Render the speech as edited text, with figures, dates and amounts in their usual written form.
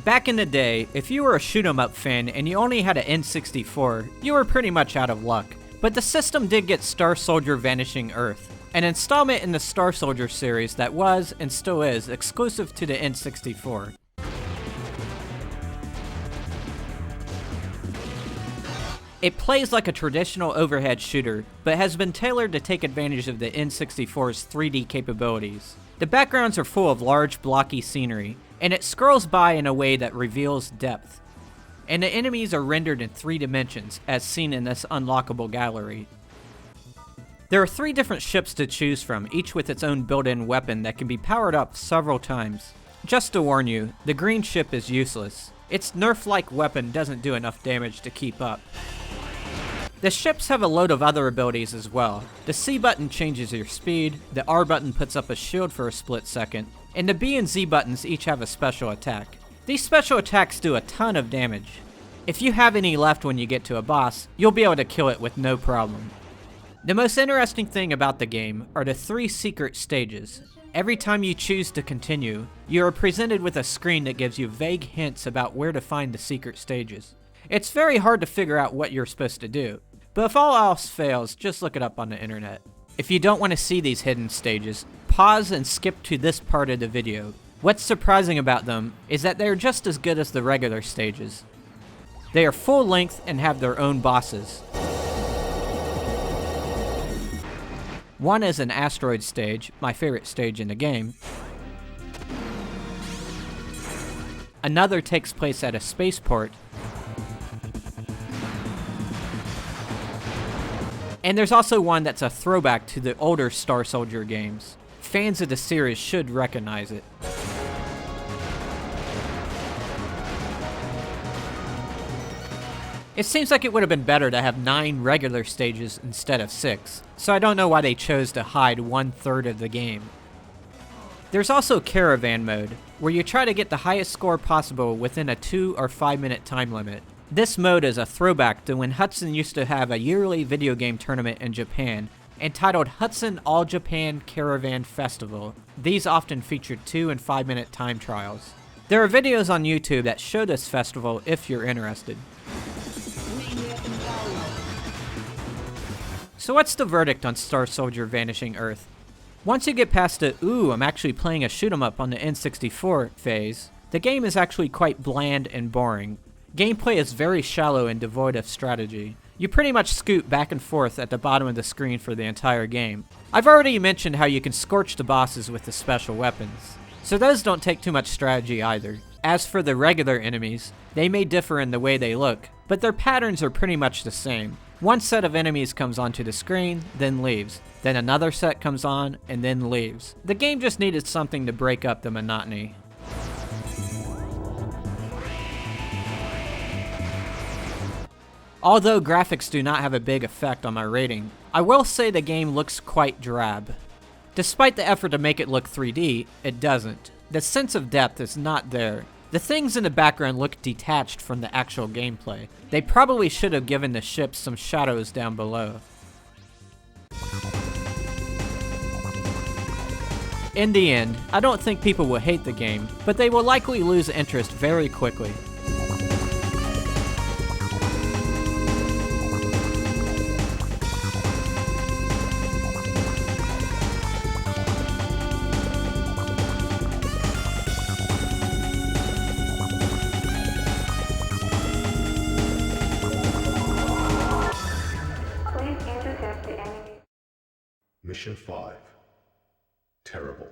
Back in the day, if you were a shoot-'em-up fan and you only had an N64, you were pretty much out of luck. But the system did get Star Soldier Vanishing Earth, an installment in the Star Soldier series that was, and still is, exclusive to the N64. It plays like a traditional overhead shooter, but has been tailored to take advantage of the N64's 3D capabilities. The backgrounds are full of large, blocky scenery, and it scrolls by in a way that reveals depth. And the enemies are rendered in 3 dimensions, as seen in this unlockable gallery. There are 3 different ships to choose from, each with its own built-in weapon that can be powered up several times. Just to warn you, the green ship is useless. Its Nerf-like weapon doesn't do enough damage to keep up. The ships have a load of other abilities as well. The C button changes your speed, the R button puts up a shield for a split second, and the B and Z buttons each have a special attack. These special attacks do a ton of damage. If you have any left when you get to a boss, you'll be able to kill it with no problem. The most interesting thing about the game are the 3 secret stages. Every time you choose to continue, you are presented with a screen that gives you vague hints about where to find the secret stages. It's very hard to figure out what you're supposed to do, but if all else fails, just look it up on the internet. If you don't want to see these hidden stages, pause and skip to this part of the video. What's surprising about them is that they are just as good as the regular stages. They are full length and have their own bosses. One is an asteroid stage, my favorite stage in the game. Another takes place at a spaceport. And there's also one that's a throwback to the older Star Soldier games. Fans of the series should recognize it. It seems like it would have been better to have 9 regular stages instead of 6, so I don't know why they chose to hide 1/3 of the game. There's also Caravan Mode, where you try to get the highest score possible within a 2 or 5 minute time limit. This mode is a throwback to when Hudson used to have a yearly video game tournament in Japan, entitled Hudson All Japan Caravan Festival. These often featured 2 and 5 minute time trials. There are videos on YouTube that show this festival if you're interested. So what's the verdict on Star Soldier Vanishing Earth? Once you get past the "ooh, I'm actually playing a shoot-'em-up on the N64" phase, the game is actually quite bland and boring. Gameplay is very shallow and devoid of strategy. You pretty much scoot back and forth at the bottom of the screen for the entire game. I've already mentioned how you can scorch the bosses with the special weapons, so those don't take too much strategy either. As for the regular enemies, they may differ in the way they look, but their patterns are pretty much the same. One set of enemies comes onto the screen, then leaves. Then another set comes on, and then leaves. The game just needed something to break up the monotony. Although graphics do not have a big effect on my rating, I will say the game looks quite drab. Despite the effort to make it look 3D, it doesn't. The sense of depth is not there. The things in the background look detached from the actual gameplay. They probably should have given the ships some shadows down below. In the end, I don't think people will hate the game, but they will likely lose interest very quickly. Mission 5. Terrible.